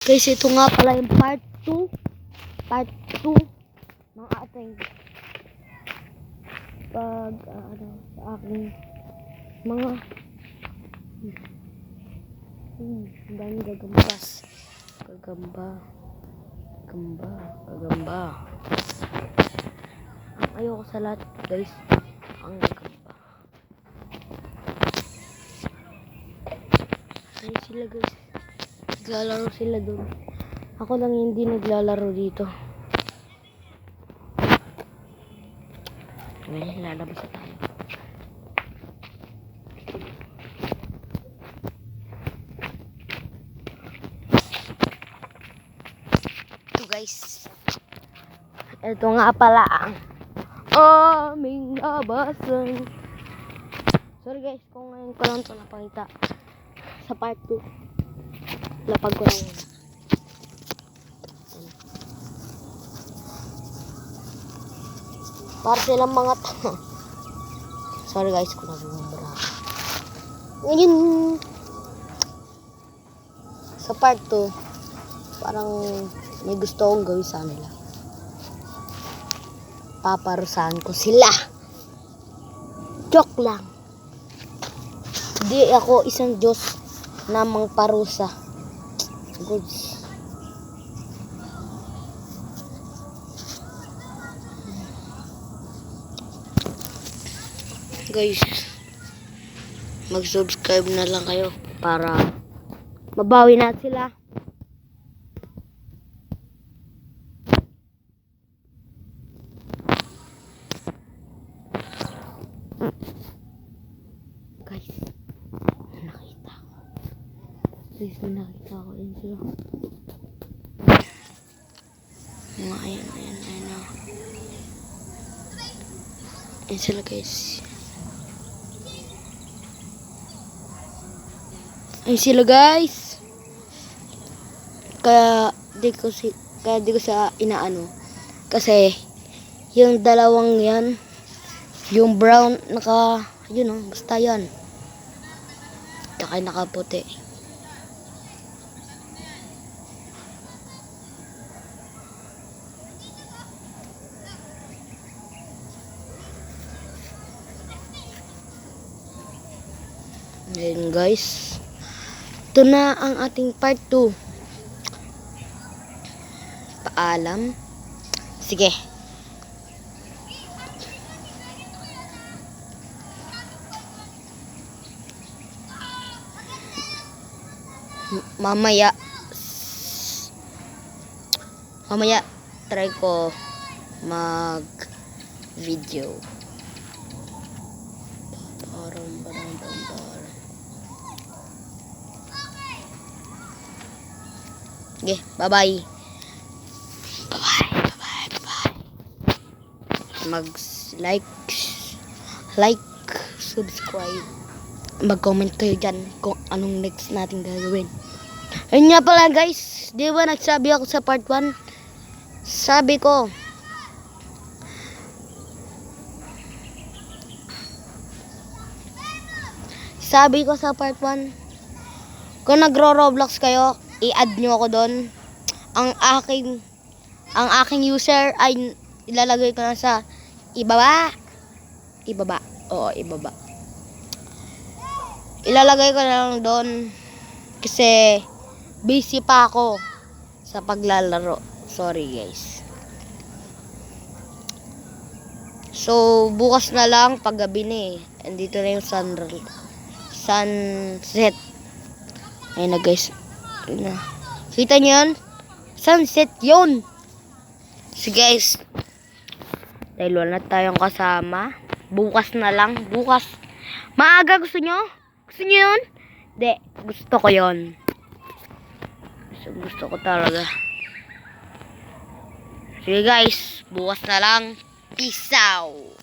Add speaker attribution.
Speaker 1: Guys, ito nga pala yung part 2. Part 2 ng ating sa aking mga ang dami gagambas. Gagamba. Ang ayoko sa lahat, guys, ang gagamba. Ay sila, guys. Naglalaro sila dun. Ako lang hindi naglalaro dito. Ngayon, lalabas na tayo. Ito, guys. Ito nga pala ang aming labasan. Sorry, guys, kung ngayon ko lang ito napakita sa part 2. Lapag ko lang muna. Para silang mga sorry, guys, kung nabumura. Ngayon, sa part 2, parang may gusto akong gawin sa nila. Paparusahan ko sila. Joke lang. Hindi ako isang Diyos na mangparusa. Goods. Guys, mag-subscribe na lang kayo para mabawi na sila. Guys, nakita ko. Guys, nakita ko yun sila. Ayan. Ayan sila, guys. Ayan sila, guys. Kaya di ko sa inaano. Kasi yung dalawang yan, yung brown yun oh, basta yan. Tsaka nakaputi. Ayan, guys. Ito na ang ating part 2. Paalam. Sige. Mamaya try ko mag video. Okay, bye-bye. Like, subscribe. Mag-comment kayo dyan kung anong next natin gagawin. Ayun nga pala, guys. Di ba nagsabi ako sa part 1? Sabi ko sa part 1, kung nagro-Roblox kayo, i-add nyo ako doon. Ang aking user ay ilalagay ko na sa ibaba. Oo, ibaba. Ilalagay ko na lang doon kasi busy pa ako sa paglalaro. Sorry, guys. So, bukas na lang paggabi na eh. Andito na yung sunset. Ayun na, guys. Kita nyo yun? Sunset yun. So, guys, dahil wala tayong kasama, bukas na lang. Bukas. Maaga, gusto nyo? Gusto nyo yun? Hindi. Gusto ko yun. Gusto ko talaga. Sige, guys. Bukas na lang. Peace out.